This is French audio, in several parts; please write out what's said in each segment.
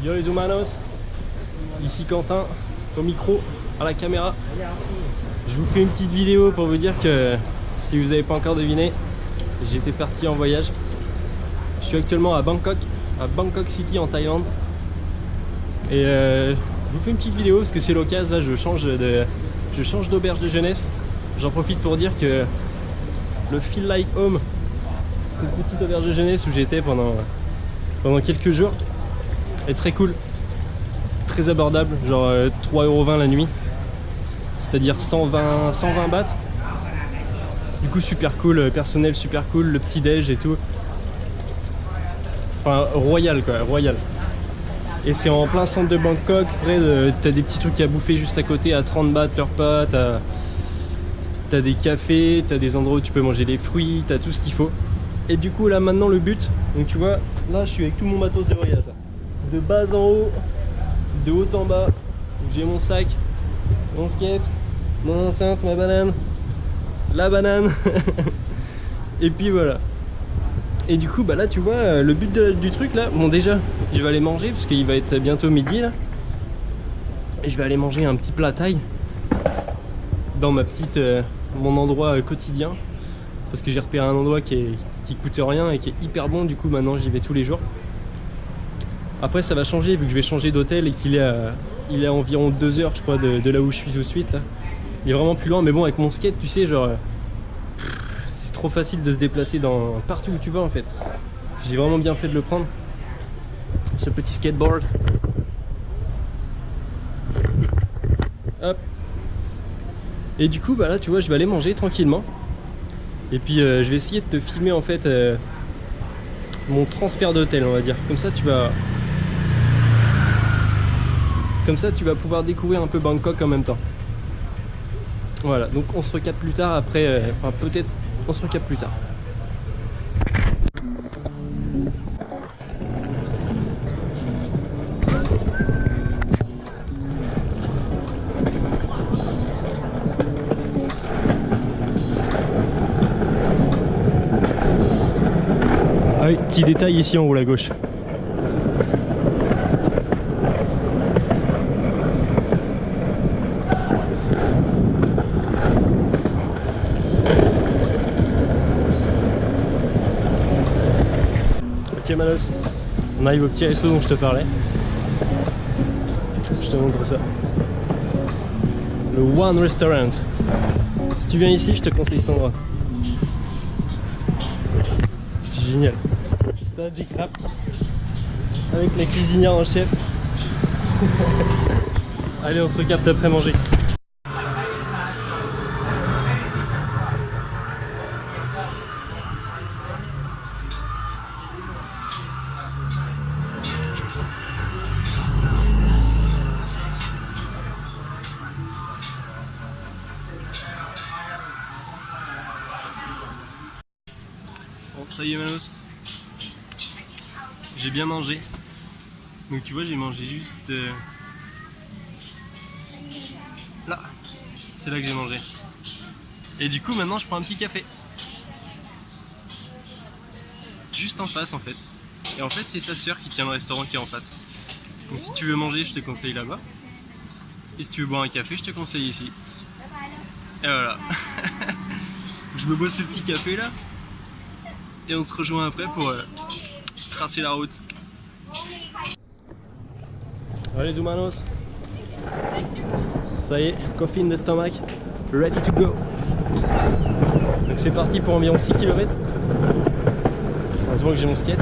Yo les humanos, ici Quentin, au micro, à la caméra. Je vous fais une petite vidéo pour vous dire que si vous n'avez pas encore deviné, j'étais parti en voyage. Je suis actuellement à Bangkok City en Thaïlande. Et je vous fais une petite vidéo parce que c'est l'occasion, là je change d'auberge de jeunesse. J'en profite pour dire que le Feel Like Home, cette petite auberge de jeunesse où j'étais pendant quelques jours, est très cool, très abordable, genre 3,20 € la nuit, c'est-à-dire 120 bahts. Du coup super cool, personnel super cool, le petit déj et tout. Enfin royal quoi, royal. Et c'est en plein centre de Bangkok, après t'as des petits trucs à bouffer juste à côté à 30 bahts leur repas, t'as des cafés, t'as des endroits où tu peux manger des fruits, t'as tout ce qu'il faut. Et du coup là maintenant le but, donc tu vois, là je suis avec tout mon matos de voyage. De bas en haut, de haut en bas, j'ai mon sac, mon skate, mon enceinte, ma banane, la banane, et puis voilà. Et du coup bah là tu vois, le but du truc là, bon déjà je vais aller manger parce qu'il va être bientôt midi là. Et je vais aller manger un petit plat thaï dans mon endroit quotidien. Parce que j'ai repéré un endroit qui coûte rien et qui est hyper bon, du coup maintenant j'y vais tous les jours. Après ça va changer vu que je vais changer d'hôtel et qu'il est à environ 2 heures je crois de là où je suis tout de suite là. Il est vraiment plus loin, mais bon avec mon skate tu sais genre c'est trop facile de se déplacer partout où tu vas en fait. J'ai vraiment bien fait de le prendre, ce petit skateboard. Hop. Et du coup bah là tu vois je vais aller manger tranquillement. Et puis je vais essayer de te filmer en fait mon transfert d'hôtel on va dire. Comme ça tu vas pouvoir découvrir un peu Bangkok en même temps. Voilà, donc on se recapte plus tard après, enfin peut-être on se recapte plus tard. Ah oui, petit détail ici en haut à gauche. Ok Manos, on arrive au petit resto dont je te parlais. Je te montre ça. Le One Restaurant. Si tu viens ici, je te conseille cet endroit. C'est génial. Ça, du crap. Avec la cuisinière en chef. Allez, on se recapte après manger. Bon, ça y est Manos, j'ai bien mangé. Donc tu vois j'ai mangé juste là, c'est là que j'ai mangé. Et du coup maintenant je prends un petit café. Juste en face en fait. Et en fait c'est sa sœur qui tient le restaurant qui est en face. Donc si tu veux manger je te conseille là-bas. Et si tu veux boire un café je te conseille ici. Et voilà. Je me bois ce petit café là. Et on se rejoint après pour tracer la route. Allez les humanos, ça y est, coffee in the stomach, ready to go. Donc c'est parti pour environ 6 km. Heureusement que j'ai mon skate.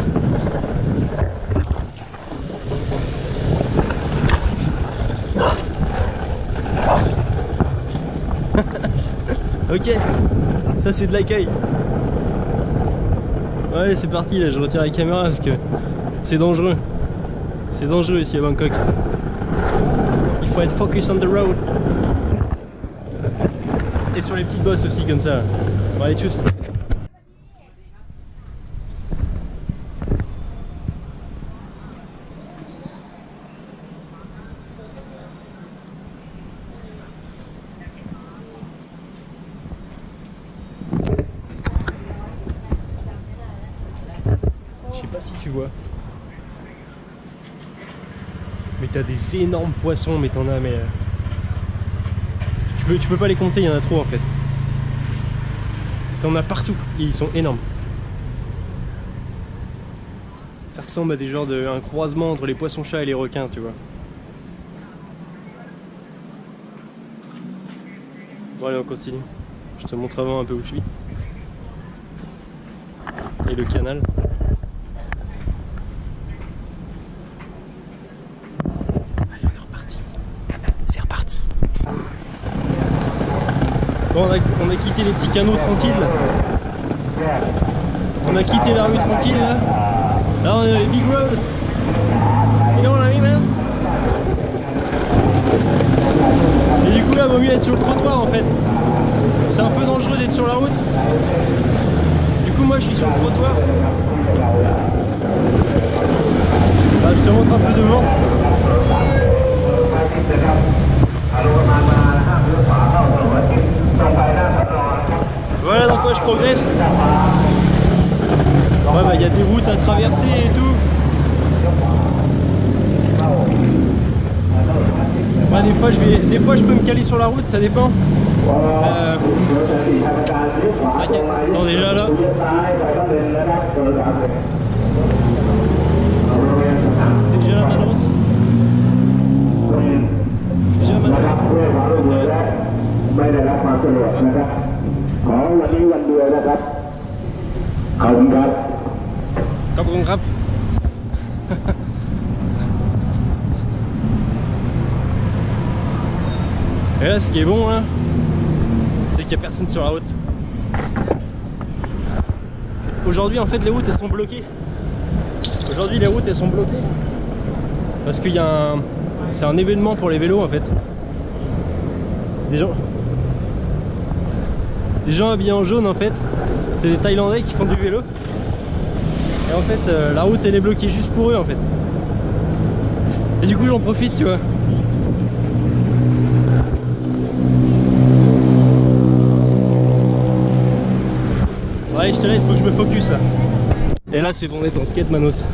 Ok, ça c'est de l'accueil. Ouais c'est parti là, je retire la caméra parce que c'est dangereux. C'est dangereux ici à Bangkok. Il faut être focus on the road. Et sur les petites bosses aussi comme ça. Bon allez tchuss. Je sais pas si tu vois. Mais t'as des énormes poissons, mais t'en as, mais tu peux pas les compter, il y en a trop en fait. T'en as partout, et ils sont énormes. Ça ressemble à des genres de un croisement entre les poissons-chats et les requins, tu vois. Bon allez, on continue. Je te montre avant un peu où je suis. Et le canal. Allez, on est reparti. C'est reparti. Bon, on a quitté les petits canaux tranquilles là. On a quitté la rue tranquille là. Là on est dans les big roads. You know what I mean, man? Et du coup là vaut mieux être sur le trottoir en fait. C'est un peu dangereux d'être sur la route. Du coup moi je suis sur le trottoir. Là, je te montre un peu devant. Voilà dans quoi je progresse. Ouais bah il y a des routes à traverser et tout. Ouais, des fois je peux me caler sur la route, ça dépend. Attends, déjà là. Déjà là Manos. Déjà Manos. ไม่ได้รับความสะดวกนะครับขอวันนี้วันเดียวนะครับขอบคุณครับขอบคุณครับ Et là ce qui est bon hein, c'est qu'il n'y a personne sur la route. Aujourd'hui en fait les routes elles sont bloquées. Aujourd'hui les routes elles sont bloquées. Parce qu'il y a un... C'est un événement pour les vélos en fait. Des gens habillés en jaune en fait, c'est des Thaïlandais qui font du vélo. Et en fait la route elle est bloquée juste pour eux en fait. Et du coup j'en profite tu vois. Ouais je te laisse, faut que je me focus là. Et là c'est bon d'être en skate Manos.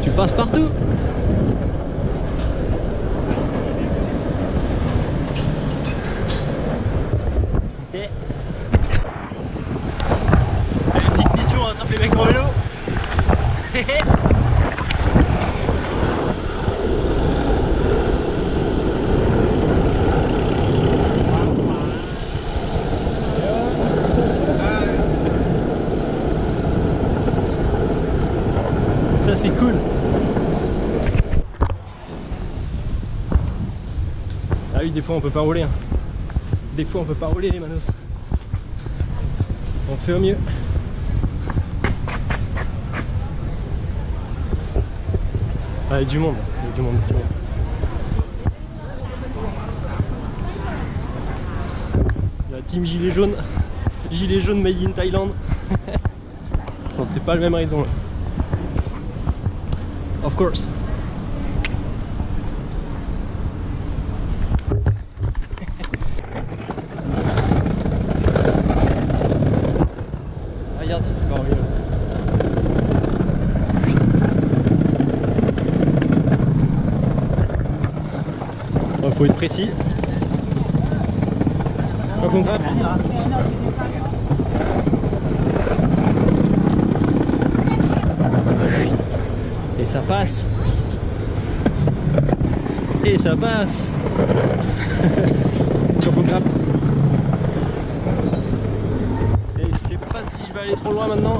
Tu passes partout. Les mecs en vélo. Ça c'est cool. Ah oui, des fois on peut pas rouler hein. Des fois on peut pas rouler les Manos. On fait au mieux. Ah, il y a du monde, il y a du monde, La team gilet jaune made in Thaïlande. Non, c'est pas la même raison là. Of course. Regarde si c'est pas mieux. Faut être précis. Pas qu'on grappe. Et ça passe. Et ça passe. Pas qu'on grappe. Et je sais pas si je vais aller trop loin maintenant.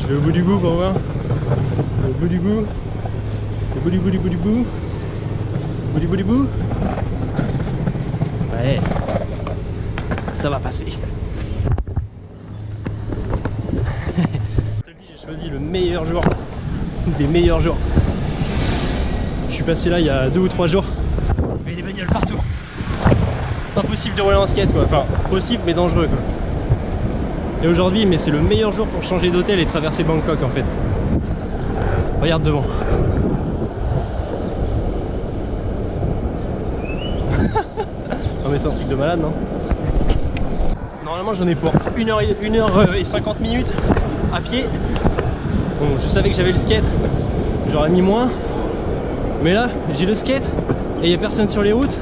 Je vais au bout du bout pour voir. Au bout du bout. Bout du bout. Ouais. Ça va passer. Je te le dis, j'ai choisi le meilleur jour. Des meilleurs jours. Je suis passé là il y a 2 ou 3 jours. Il y a des bagnoles partout. Impossible de rouler en skate quoi. Enfin, possible mais dangereux quoi. Et aujourd'hui, mais c'est le meilleur jour pour changer d'hôtel et traverser Bangkok en fait. Regarde devant. Non mais c'est un truc de malade non? Normalement j'en ai pour 1h50 minutes à pied. Bon, je savais que j'avais le skate, j'aurais mis moins. Mais là, j'ai le skate et il n'y a personne sur les routes.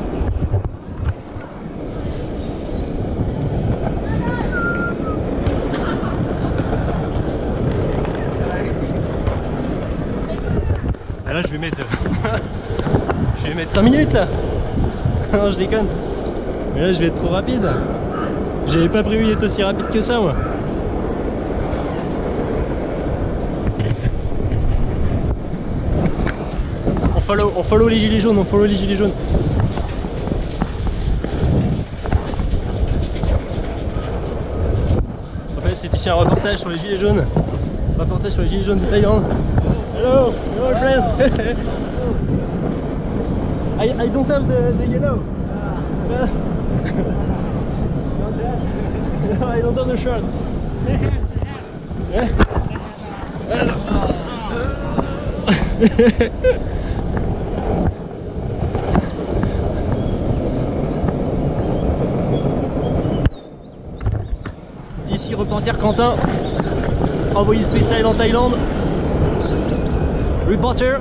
Ah là je vais mettre je vais mettre 5 minutes là. Non je déconne. Mais là je vais être trop rapide. J'avais pas prévu d'être aussi rapide que ça moi. On follow les gilets jaunes, on follow les gilets jaunes. En fait c'est ici un reportage sur les gilets jaunes. Reportage sur les gilets jaunes de Thaïlande. Hello, hello my friend. I don't have the yellow. No, I don't have the shirt. Yeah? Ici reporter Quentin, envoyé spécial en Thaïlande. Reporter,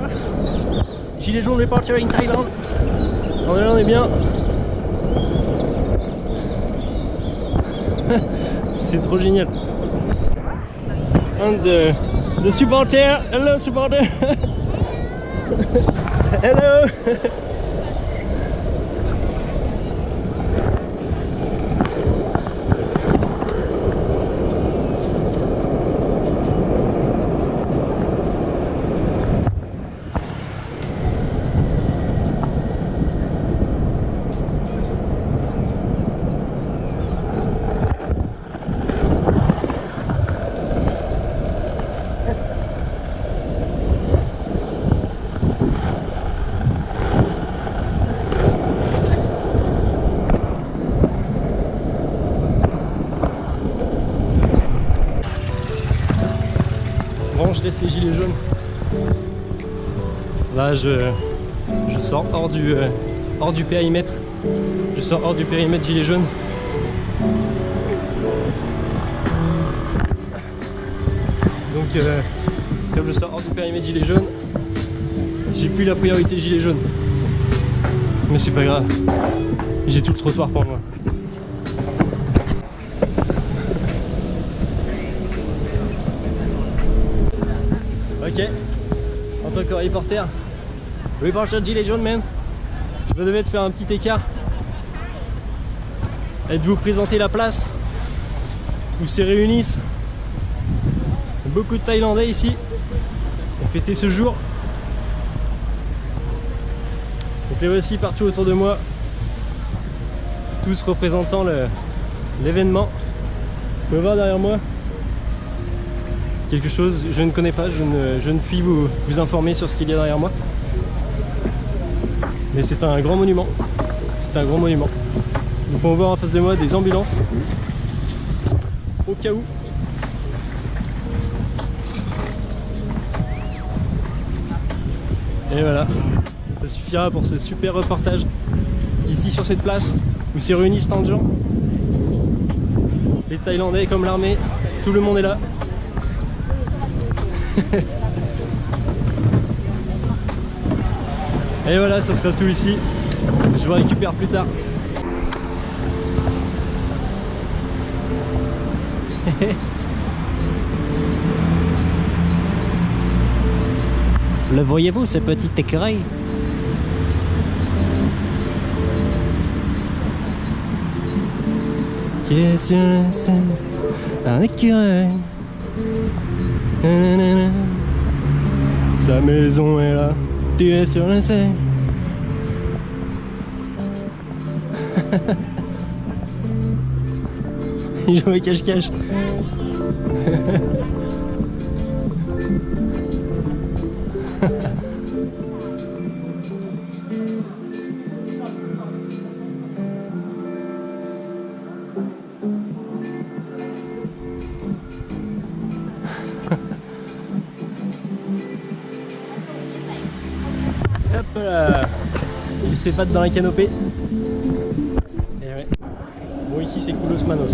gilet jaune reporter in Thaïlande. On est bien. C'est trop génial. And the supporter, hello supporter. Hello. Bon, je laisse les gilets jaunes. Là, je sors hors du périmètre. Je sors hors du périmètre gilets jaunes. Donc, comme je sors hors du périmètre gilets jaunes, j'ai plus la priorité gilets jaunes. Mais c'est pas grave. J'ai tout le trottoir pour moi. Ok, en tant que reporter gilet jaune man, je devais te faire un petit écart et de vous présenter la place où se réunissent beaucoup de Thaïlandais ici pour fêter ce jour. Donc les voici partout autour de moi, tous représentant l'événement. Vous pouvez voir derrière moi quelque chose que je ne connais pas, je ne puis vous informer sur ce qu'il y a derrière moi. Mais c'est un grand monument. C'est un grand monument. Nous pouvons voir en face de moi des ambulances. Au cas où. Et voilà. Ça suffira pour ce super reportage. Ici sur cette place où s'y réunissent tant de gens. Les Thaïlandais comme l'armée, tout le monde est là. Et voilà, ça sera tout ici. Je vous récupère plus tard. Le voyez-vous, ce petit écureuil? Qui est sur la scène, un écureuil. Sa maison est là, tu es sur la scène. Il joue au cache-cache. Hop là, il s'évade dans la canopée. Et ouais. Bon, ici c'est Koulos Manos.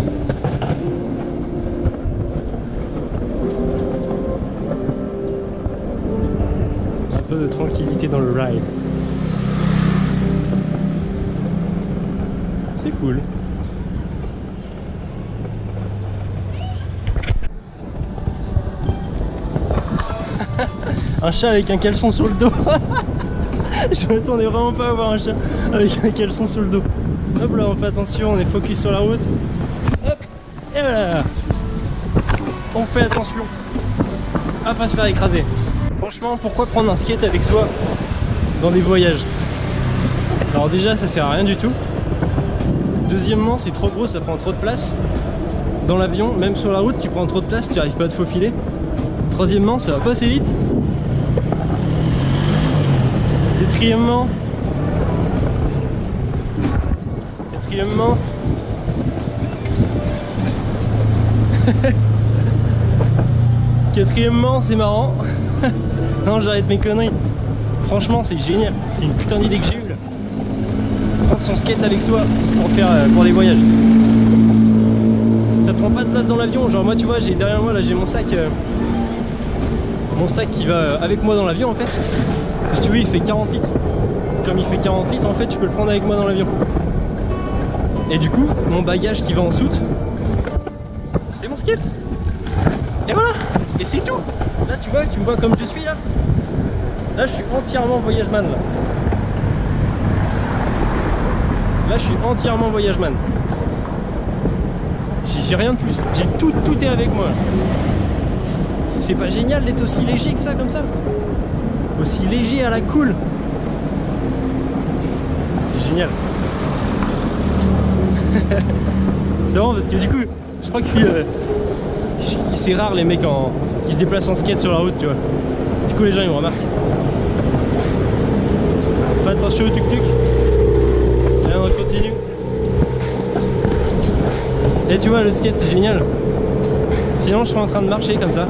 peu de tranquillité dans le ride. C'est cool. Un chat avec un caleçon sur le dos. Je m'attendais vraiment pas à voir un chat avec un caleçon sur le dos. Hop là, on fait attention, on est focus sur la route. Hop, et voilà. On fait attention à pas se faire écraser. Franchement, pourquoi prendre un skate avec soi dans des voyages? Alors déjà, ça sert à rien du tout. Deuxièmement, c'est trop gros, ça prend trop de place. Dans l'avion, même sur la route, tu prends trop de place, tu n'arrives pas à te faufiler. Troisièmement, ça va pas assez vite. Quatrièmement, quatrièmement, c'est marrant. Non, j'arrête mes conneries. Franchement, c'est génial. C'est une putain d'idée que j'ai eue là. Prendre son skate avec toi pour des voyages. Ça te prend pas de place dans l'avion. Genre moi, tu vois, j'ai derrière moi là, j'ai mon sac qui va avec moi dans l'avion en fait. Si tu veux, il fait 40 litres. Comme il fait 40 litres, en fait, je peux le prendre avec moi dans l'avion. Et du coup, mon bagage qui va en soute, c'est mon skate. Et voilà. Et c'est tout. Là, tu vois, tu me vois comme je suis là. Là, je suis entièrement voyageman là. Là, je suis entièrement voyageman. J'ai rien de plus. J'ai tout est avec moi. C'est pas génial d'être aussi léger que ça, comme ça? Aussi léger à la cool. C'est génial. C'est marrant parce que du coup, je crois que c'est rare les mecs qui se déplacent en skate sur la route, tu vois. Du coup, les gens ils me remarquent. Fais attention au tuk-tuk. Allez, on continue. Et tu vois, le skate c'est génial. Sinon, je serais en train de marcher comme ça.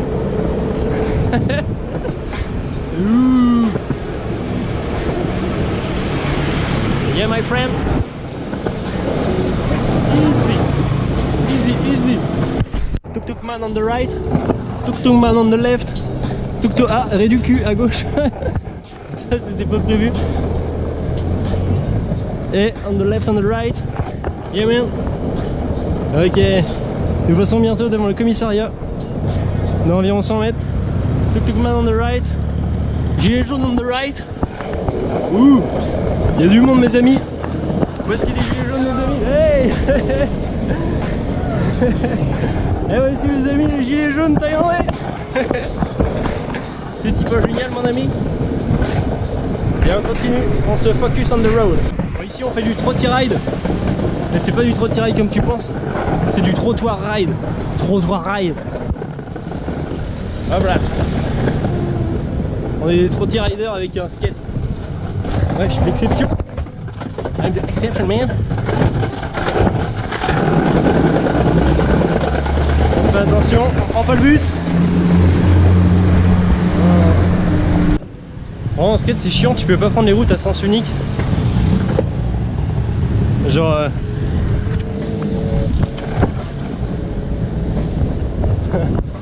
Ouh. Yeah, my friend. Easy. Tuk-tuk man on the right. Tuk-tuk man on the left. Tuk-tuk. Ah, rédu cul à gauche. Ça, c'était pas prévu. Et on the left, on the right. Yeah, man. Ok. Nous passons bientôt devant le commissariat. Dans environ 100 mètres. Tuk-tuk man on the right. Gilet jaune on the right. Ouh. Il y a du monde, mes amis. Voici des gilets jaunes, mes amis. Hey. Et voici, mes amis, les gilets jaunes thaïlandais. C'est typo génial, mon ami. Et on continue. On se focus on the road. Bon, ici, on fait du trotty ride. Mais c'est pas du trotty ride comme tu penses. C'est du trottoir ride. Trottoir ride. Hop là. On est des trotty riders avec un skate. Ouais, je suis l'exception. I'm the exception, man. On fait attention, on prend pas le bus. En skate, c'est chiant, tu peux pas prendre les routes à sens unique. Genre...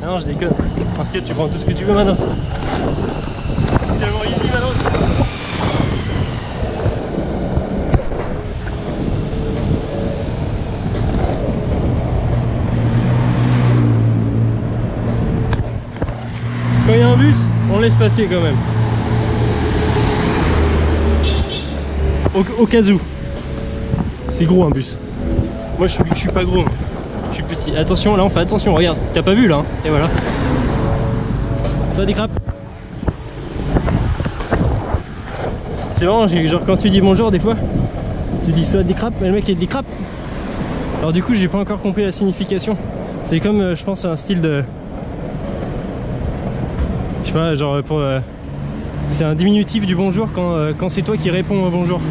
Non, je déconne. En skate, tu prends tout ce que tu veux, Manos. C'est tellement easy, Manos. Quand il y a un bus, on laisse passer quand même. Au cas où. C'est gros un bus. Moi je suis pas gros. Je suis petit. Attention, là on fait attention, regarde. T'as pas vu là, hein. Et voilà. Ça va des crapes. C'est marrant, genre quand tu dis bonjour des fois, tu dis ça va des crapes, mais le mec il dit crapes. Alors du coup j'ai pas encore compris la signification. C'est comme je pense un style de... Je sais pas, genre pour... c'est un diminutif du bonjour quand c'est toi qui réponds au bonjour.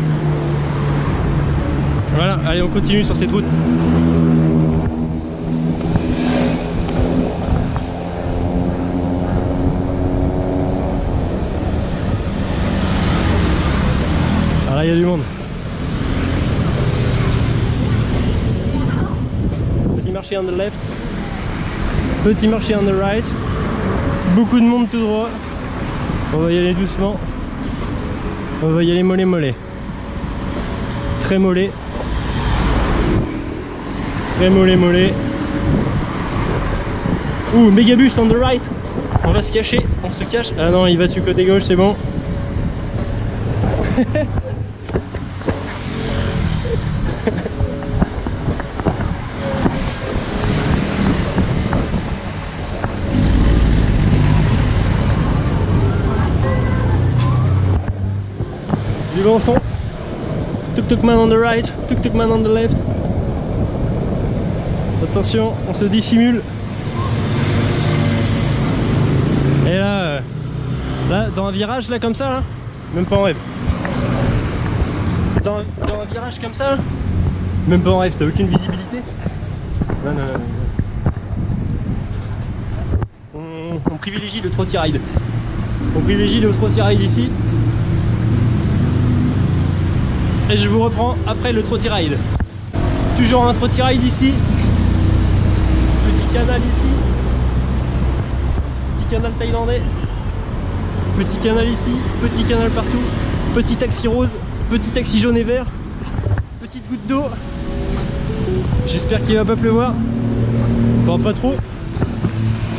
Voilà, allez on continue sur cette route. Ah là il y a du monde. Petit marché on the left. Petit marché on the right. Beaucoup de monde tout droit. On va y aller doucement. On va y aller mollet mollet. Très mollet. Très mollet mollet. Ouh, Megabus on the right. On va se cacher, on se cache. Ah non, il va dessus côté gauche, c'est bon. Du bon son. Tuk tuk man on the right, tuk tuk man on the left. Attention, on se dissimule. Et là, là, dans un virage là comme ça, là, même pas en rêve. Dans un virage comme ça, là, même pas en rêve, t'as aucune visibilité. Non, non, non. On privilégie le trotty ride. On privilégie le trotty ride ici. Et je vous reprends après le trotty ride. Toujours un trotty ride ici. Petit canal ici. Canal thaïlandais, petit canal ici, petit canal partout, petit taxi rose, petit taxi jaune et vert, petite goutte d'eau. J'espère qu'il va pas pleuvoir, enfin pas trop.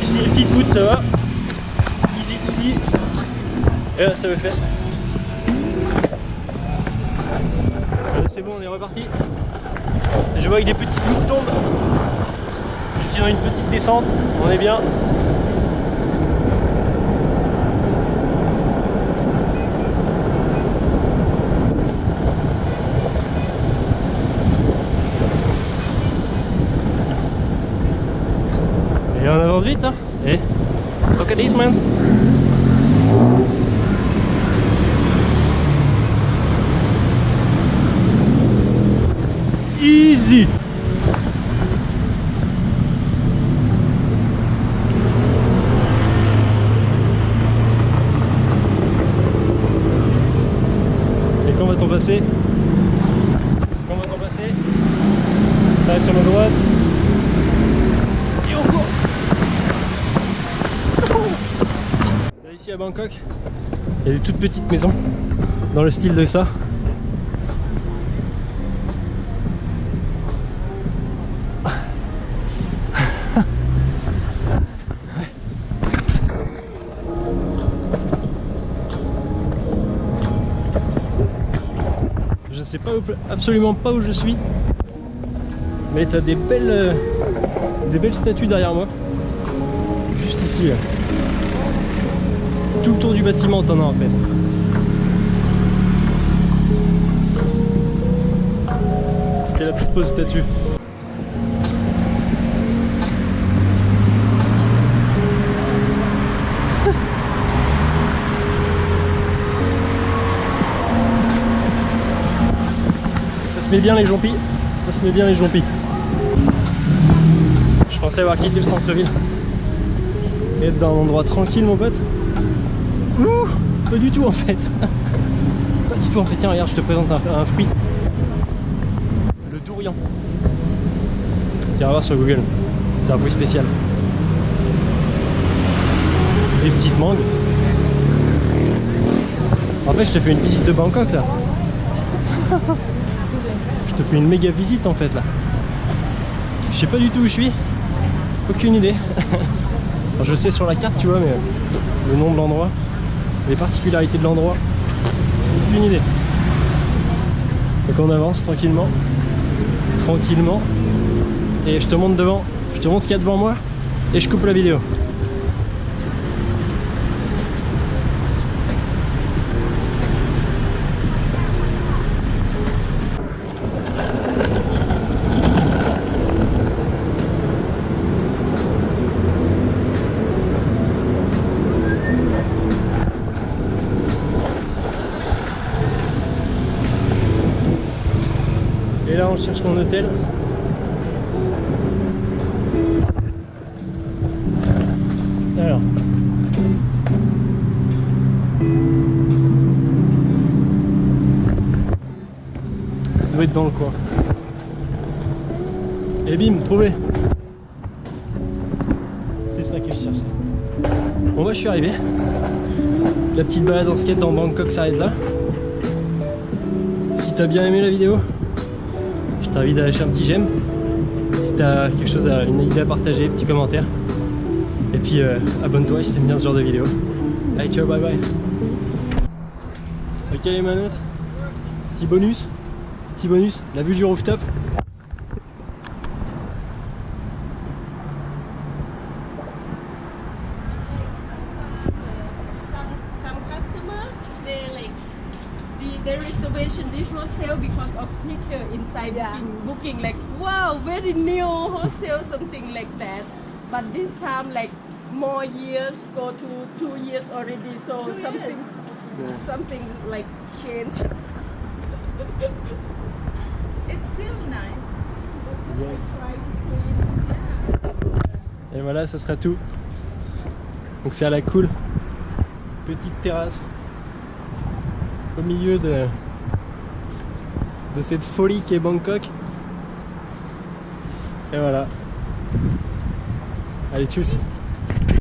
Si c'est une petite goutte ça va, easy easy. Et là ça me fait. C'est bon, on est reparti. Je vois que des petites gouttes tombent. Je suis dans une petite descente, on est bien. Et on avance vite, hein. Et look at this, man. Easy. Et quand va-t-on passer? Quand va-t-on passer? Ça reste sur ma droite. Et on court. Là, ici à Bangkok, il y a des toutes petites maisons dans le style de ça. Je sais pas absolument pas où je suis, mais t'as des belles statues derrière moi, juste ici là. Tout le tour du bâtiment t'en as en fait. C'était la petite pause statue. Ça se met bien les jompis, ça se met bien les jompis. Je pensais avoir quitté le centre-ville et être dans un endroit tranquille mon pote. Ouh, pas du tout en fait. Pas du tout en fait. Tiens regarde, je te présente un fruit. Le durian. Tiens, voir sur Google. C'est un fruit spécial. Des petites mangues. En fait je te fais une visite de Bangkok là. Je te fais une méga visite en fait là. Je sais pas du tout où je suis. Aucune idée. Enfin, je sais sur la carte tu vois, mais le nom de l'endroit, les particularités de l'endroit, aucune idée. Donc on avance tranquillement. Tranquillement. Et je te montre devant. Je te montre ce qu'il y a devant moi. Et je coupe la vidéo. Et là on cherche mon hôtel. Alors. Ça doit être dans le coin. Et bim, trouvé. C'est ça que je cherchais. Bon bah je suis arrivé. La petite balade en skate dans Bangkok s'arrête là. t'as bien aimé la vidéo, je t'invite à lâcher un petit j'aime. Si t'as quelque chose, une idée à partager, petit commentaire. Et puis abonne-toi si t'aimes bien ce genre de vidéo. Allez, ciao, bye bye. Ok les manos, petit bonus, la vue du rooftop. Some customer they like the reservation this hostel because of picture inside booking like wow very new hostel something like that, but this time like more years go to 2 years already, so something like change. It's still nice. Et voilà, ça sera tout. Donc c'est à la cool. Petite terrasse au milieu de cette folie qui est Bangkok. Et voilà. Allez, tchuss.